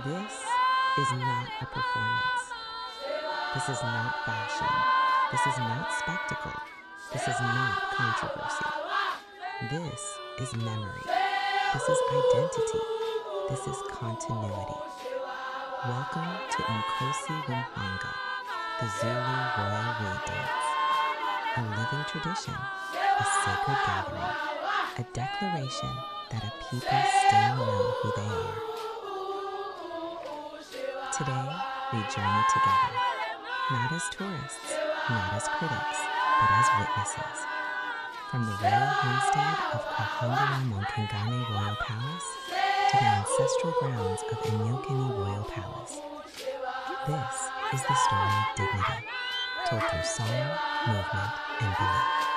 This is not a performance. This is not fashion. This is not spectacle. This is not controversy. This is memory. This is identity. This is continuity. Welcome to Umhlanga, the Zulu Royal Reed Dance. A living tradition, a sacred gathering, a declaration that a people still know who they are. Today, we journey together, not as tourists, not as critics, but as witnesses. From the royal homestead of Umhlanga Royal Palace to the ancestral grounds of Emashobeni Royal Palace. This is the story of dignity, told through song, movement, and belief.